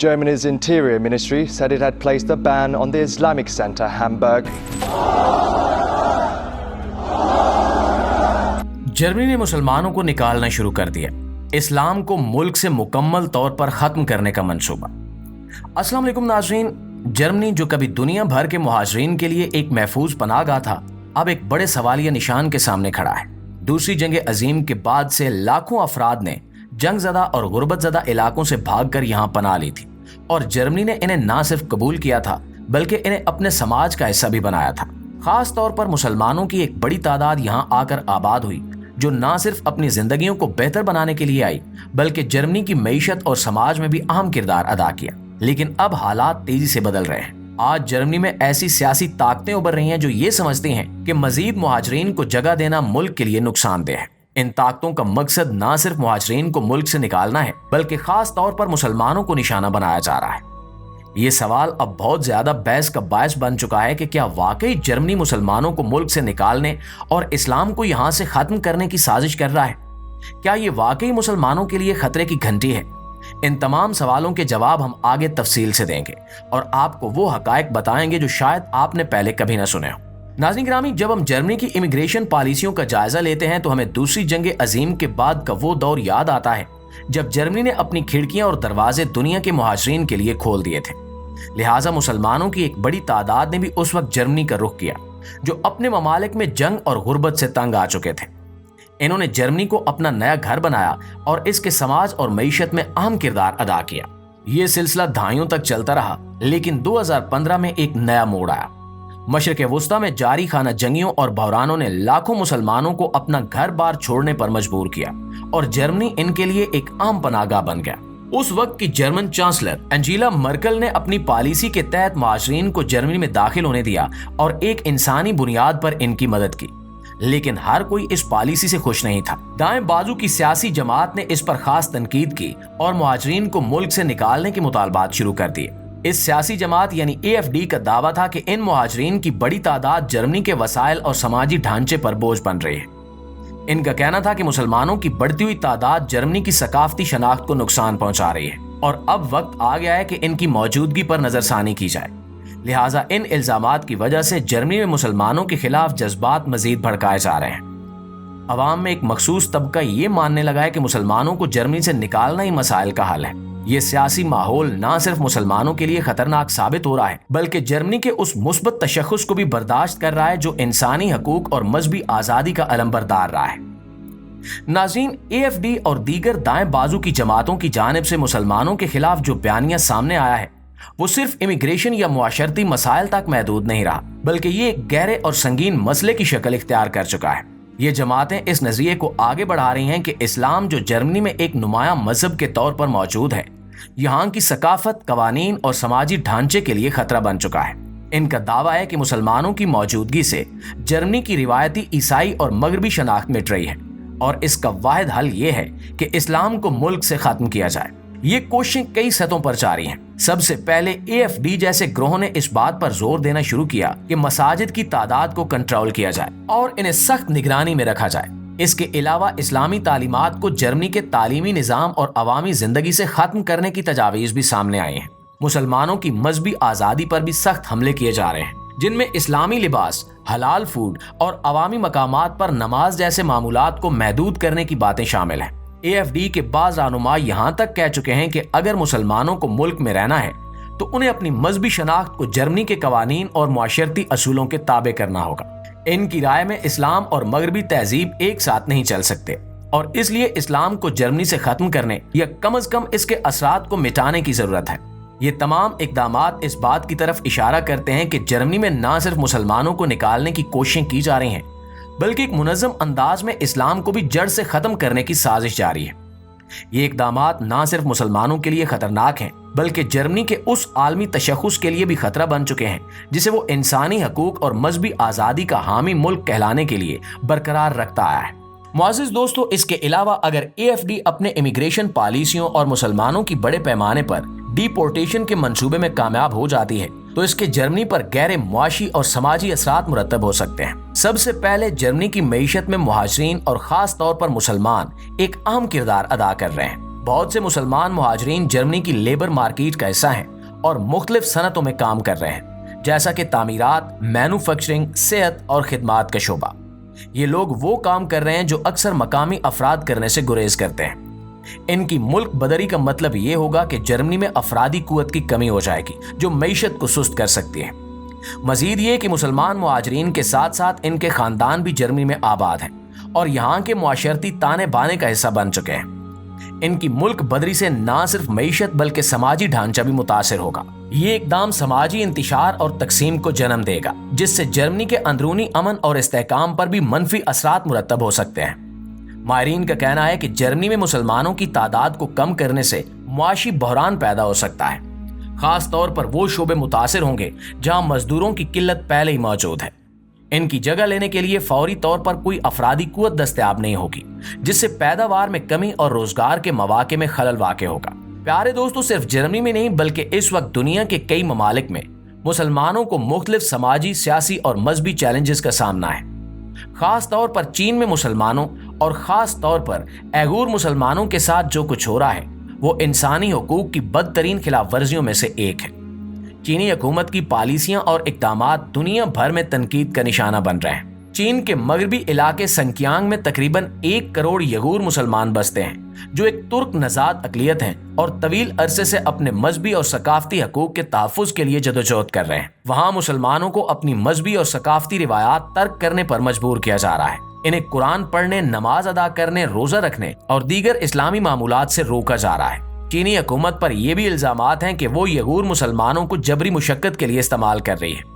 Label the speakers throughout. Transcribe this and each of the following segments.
Speaker 1: Germany's Interior Ministry said it had placed a ban on the Islamic center Hamburg.
Speaker 2: Germany ने मुसलमानों को निकालना शुरू कर दिया। इस्लाम को मुल्क से मुकम्मल तौर पर खत्म करने का मंसूबा। अस्सलाम वालेकुम नाज़रीन, जर्मनी जो कभी दुनिया भर के मुहाजिरीन के लिए एक महफूज पनाहगाह था, अब एक बड़े सवालिया निशान के सामने खड़ा है। दूसरी जंग अजीम के बाद से लाखों अफराद ने जंगज़दा और गुर्बतज़दा इलाकों से भागकर यहाँ पनाह ली थी और जर्मनी ने इन्हें ना सिर्फ कबूल किया था बल्कि इन्हें अपने समाज का हिस्सा भी बनाया था। खास तौर पर मुसलमानों की एक बड़ी तादाद यहाँ आकर आबाद हुई जो ना सिर्फ अपनी जिंदगियों को बेहतर बनाने के लिए आई बल्कि जर्मनी की मईशत और समाज में भी अहम किरदार अदा किया। लेकिन अब हालात तेजी से बदल रहे हैं। आज जर्मनी में ऐसी सियासी ताकतें उभर रही हैं जो ये समझती हैं कि मजीद मुहाजिरीन को जगह देना मुल्क के लिए नुकसानदेह है। इन ताकतों का मकसद ना सिर्फ मुहाजिरीन को मुल्क से निकालना है बल्कि खास तौर पर मुसलमानों को निशाना बनाया जा रहा है। ये सवाल अब बहुत ज्यादा बहस का बायस बन चुका है कि क्या वाकई जर्मनी मुसलमानों को मुल्क से निकालने और इस्लाम को यहाँ से खत्म करने की साजिश कर रहा है? क्या ये वाकई मुसलमानों के लिए खतरे की घंटी है? इन तमाम सवालों के जवाब हम आगे तफसील से देंगे और आपको वो हकायक बताएंगे जो शायद आपने पहले कभी ना सुने हो। नाज़रीन गिरामी, जब हम जर्मनी की इमिग्रेशन पॉलिसियों का जायजा लेते हैं तो हमें दूसरी जंग अजीम के बाद का वो दौर याद आता है जब जर्मनी ने अपनी खिड़कियां और दरवाजे दुनिया के मुहाजिरीन के लिए खोल दिए थे। लिहाजा मुसलमानों की एक बड़ी तादाद ने भी उस वक्त जर्मनी का रुख किया जो अपने ममालिक में जंग और गुर्बत से तंग आ चुके थे। इन्होंने जर्मनी को अपना नया घर बनाया और इसके समाज और मईशत में अहम किरदार अदा किया। ये सिलसिला दहाइयों तक चलता रहा, लेकिन 2015 में एक नया मोड़ आया। मशरिक़ वुस्ता में जारी खाना जंगियों और बहरानों ने लाखों मुसलमानों को अपना घर बार छोड़ने पर मजबूर किया और जर्मनी इनके लिए एक आम पनाहगाह बन गया। उस वक्त की जर्मन चांसलर एंजेला मर्केल ने अपनी पॉलिसी के तहत मुहाजिरीन को जर्मनी में दाखिल होने दिया और एक इंसानी बुनियाद पर इनकी मदद की। लेकिन हर कोई इस पॉलिसी से खुश नहीं था। दाएं बाजू की सियासी जमात ने इस पर खास तनकीद की और मुहाजिरीन को मुल्क से निकालने के मुतालबात शुरू कर दिए। इस सियासी जमात यानी AfD का दावा था कि इन मुहाजिरीन की बड़ी तादाद जर्मनी के वसाइल और समाजी ढांचे पर बोझ बन रही है। इनका कहना था कि मुसलमानों की बढ़ती हुई तादाद जर्मनी की सकाफती शनाख्त को नुकसान पहुंचा रही है और अब वक्त आ गया है कि इनकी मौजूदगी पर नजरसानी की जाए। लिहाजा इन इल्जामात की वजह से जर्मनी में मुसलमानों के खिलाफ जज्बात मजीद भड़काए जा रहे हैं। अवाम में एक मखसूस तबका ये मानने लगा है कि मुसलमानों को जर्मनी से निकालना ही मसाइल का हल है। ये सियासी माहौल ना सिर्फ मुसलमानों के लिए खतरनाक साबित हो रहा है बल्कि जर्मनी के उस मुस्बत तशख्खुस को भी बर्दाश्त कर रहा है जो इंसानी हकूक और मजहबी आज़ादी का अलंबरदार रहा है। नाज़रीन, AfD और दीगर दाएं बाजू की जमातों की जानिब से मुसलमानों के खिलाफ जो बयानिया सामने आया है वो सिर्फ इमिग्रेशन या मुआशरती मसाइल तक महदूद नहीं रहा बल्कि ये एक गहरे और संगीन मसले की शक्ल इख्तियार कर चुका है। ये जमातें इस नजरिए को आगे बढ़ा रही हैं कि इस्लाम जो जर्मनी में एक नुमाया मजहब के तौर पर मौजूद है, यहाँ की सकाफत, कवानीन और समाजी ढांचे के लिए खतरा बन चुका है। इनका दावा है कि मुसलमानों की मौजूदगी से जर्मनी की रिवायती ईसाई और मगरबी शनाख्त मिट रही है और इसका वाहिद हल ये है कि इस्लाम को मुल्क से खत्म किया जाए। ये कोशिशें कई सतहों पर जारी हैं। सबसे पहले AfD जैसे ग्रोह ने इस बात पर जोर देना शुरू किया कि मसाजिद की तादाद को कंट्रोल किया जाए और इन्हें सख्त निगरानी में रखा जाए। इसके अलावा इस्लामी तालीमात को जर्मनी के तालीमी निज़ाम और अवामी जिंदगी से खत्म करने की तजावीज़ भी सामने आई हैं। मुसलमानों की मजहबी आज़ादी पर भी सख्त हमले किए जा रहे हैं जिनमें इस्लामी लिबास, हलाल फूड और अवामी मकामात पर नमाज जैसे मामूलात को महदूद करने की बातें शामिल हैं। AfD के बाज़ रहनुमा यहाँ तक कह चुके हैं कि अगर मुसलमानों को मुल्क में रहना है तो उन्हें अपनी मजहबी शनाख्त को जर्मनी के कवानीन और मुआशरती असूलों के ताबे करना होगा। इनकी राय में इस्लाम और मगरबी तहजीब एक साथ नहीं चल सकते और इसलिए इस्लाम को जर्मनी से खत्म करने या कम अज कम इसके असरात को मिटाने की जरूरत है। ये तमाम इकदामात इस बात की तरफ इशारा करते हैं कि जर्मनी में ना सिर्फ मुसलमानों को निकालने की कोशिशें की जा रही हैं बल्कि एक मुनज़्ज़म अंदाज में इस्लाम को भी जड़ से खत्म करने की साजिश जारी है। ये इकदामात ना सिर्फ मुसलमानों के लिए खतरनाक हैं बल्कि जर्मनी के उस आलमी तशख्खुस के लिए भी खतरा बन चुके हैं जिसे वो इंसानी हकूक और मजहबी आज़ादी का हामी मुल्क कहलाने के लिए बरकरार रखता आया है। मुअज़्ज़िज़ दोस्तों, इसके अलावा अगर AfD अपने इमिग्रेशन पॉलिसियों और मुसलमानों की बड़े पैमाने पर डिपोर्टेशन के मंसूबे में कामयाब हो जाती है तो इसके जर्मनी पर गहरे मुआशी और समाजी असरात मुरतब हो सकते हैं। सबसे पहले जर्मनी की मईशत में मुहाजिरीन और खास तौर पर मुसलमान एक अहम किरदार अदा कर रहे हैं। بہت سے مسلمان مہاجرین جرمنی کی لیبر مارکیٹ کا حصہ ہیں اور مختلف صنعتوں میں کام کر رہے ہیں، جیسا کہ تعمیرات، مینوفیکچرنگ، صحت اور خدمات کا شعبہ۔ یہ لوگ وہ کام کر رہے ہیں جو اکثر مقامی افراد کرنے سے گریز کرتے ہیں۔ ان کی ملک بدری کا مطلب یہ ہوگا کہ جرمنی میں افرادی قوت کی کمی ہو جائے گی جو معیشت کو سست کر سکتی ہے۔ مزید یہ کہ مسلمان مہاجرین کے ساتھ ساتھ ان کے خاندان بھی جرمنی میں آباد ہیں اور یہاں کے معاشرتی تانے بانے کا حصہ بن چکے ہیں۔ ان کی ملک بدری سے نہ صرف معیشت بلکہ سماجی ڈھانچہ بھی متاثر ہوگا۔ یہ اقدام سماجی انتشار اور تقسیم کو جنم دے گا، جس سے جرمنی کے اندرونی امن اور استحکام پر بھی منفی اثرات مرتب ہو سکتے ہیں۔ ماہرین کا کہنا ہے کہ جرمنی میں مسلمانوں کی تعداد کو کم کرنے سے معاشی بحران پیدا ہو سکتا ہے۔ خاص طور پر وہ شعبے متاثر ہوں گے جہاں مزدوروں کی قلت پہلے ہی موجود ہے۔ ان کی جگہ لینے کے لیے فوری طور پر کوئی افرادی قوت دستیاب نہیں ہوگی، جس سے پیداوار میں کمی اور روزگار کے مواقع میں خلل واقع ہوگا۔ پیارے دوستو، صرف جرمنی میں نہیں بلکہ اس وقت دنیا کے کئی ممالک میں مسلمانوں کو مختلف سماجی، سیاسی اور مذہبی چیلنجز کا سامنا ہے۔ خاص طور پر چین میں مسلمانوں اور خاص طور پر ایغور مسلمانوں کے ساتھ جو کچھ ہو رہا ہے وہ انسانی حقوق کی بدترین خلاف ورزیوں میں سے ایک ہے۔ چینی حکومت کی پالیسیاں اور اقدامات دنیا بھر میں تنقید کا نشانہ بن رہے ہیں۔ چین کے مغربی علاقے سنکیانگ میں تقریباً 1 کروڑ یغور مسلمان بستے ہیں جو ایک ترک نژاد اقلیت ہیں اور طویل عرصے سے اپنے مذہبی اور ثقافتی حقوق کے تحفظ کے لیے جدوجہد کر رہے ہیں۔ وہاں مسلمانوں کو اپنی مذہبی اور ثقافتی روایات ترک کرنے پر مجبور کیا جا رہا ہے۔ انہیں قرآن پڑھنے، نماز ادا کرنے، روزہ رکھنے اور دیگر اسلامی معمولات سے روکا جا رہا ہے۔ چینی حکومت پر یہ بھی الزامات ہیں کہ وہ یغور مسلمانوں کو جبری مشقت کے لیے استعمال کر رہی ہے۔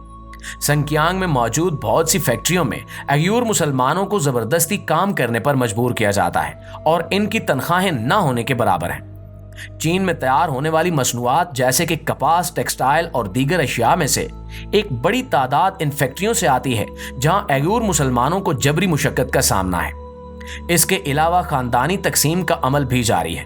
Speaker 2: سنکیانگ میں موجود بہت سی فیکٹریوں میں ایغور مسلمانوں کو زبردستی کام کرنے پر مجبور کیا جاتا ہے اور ان کی تنخواہیں نہ ہونے کے برابر ہیں۔ چین میں تیار ہونے والی مصنوعات جیسے کہ کپاس، ٹیکسٹائل اور دیگر اشیاء میں سے ایک بڑی تعداد ان فیکٹریوں سے آتی ہے جہاں ایغور مسلمانوں کو جبری مشقت کا سامنا ہے۔ اس کے علاوہ خاندانی تقسیم کا عمل بھی جاری ہے۔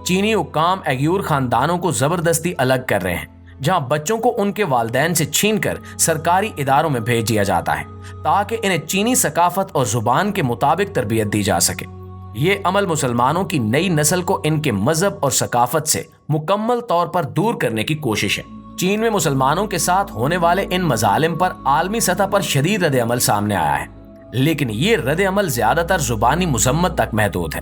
Speaker 2: چینی حکام ایغور خاندانوں کو زبردستی الگ کر رہے ہیں، جہاں بچوں کو ان کے والدین سے چھین کر سرکاری اداروں میں بھیج دیا جاتا ہے تاکہ انہیں چینی ثقافت اور زبان کے مطابق تربیت دی جا سکے۔ یہ عمل مسلمانوں کی نئی نسل کو ان کے مذہب اور ثقافت سے مکمل طور پر دور کرنے کی کوشش ہے۔ چین میں مسلمانوں کے ساتھ ہونے والے ان مظالم پر عالمی سطح پر شدید رد عمل سامنے آیا ہے، لیکن یہ رد عمل زیادہ تر زبانی مذمت تک محدود ہے۔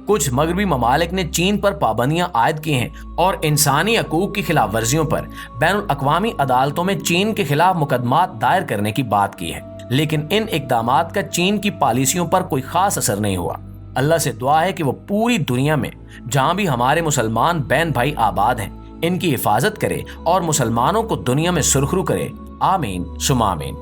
Speaker 2: کچھ مغربی ممالک نے چین پر پابندیاں عائد کی ہیں اور انسانی حقوق کی خلاف ورزیوں پر بین الاقوامی عدالتوں میں چین کے خلاف مقدمات دائر کرنے کی بات کی ہے، لیکن ان اقدامات کا چین کی پالیسیوں پر کوئی خاص اثر نہیں ہوا۔ اللہ سے دعا ہے کہ وہ پوری دنیا میں جہاں بھی ہمارے مسلمان بہن بھائی آباد ہیں ان کی حفاظت کرے اور مسلمانوں کو دنیا میں سرخرو کرے۔ آمین ثم آمین۔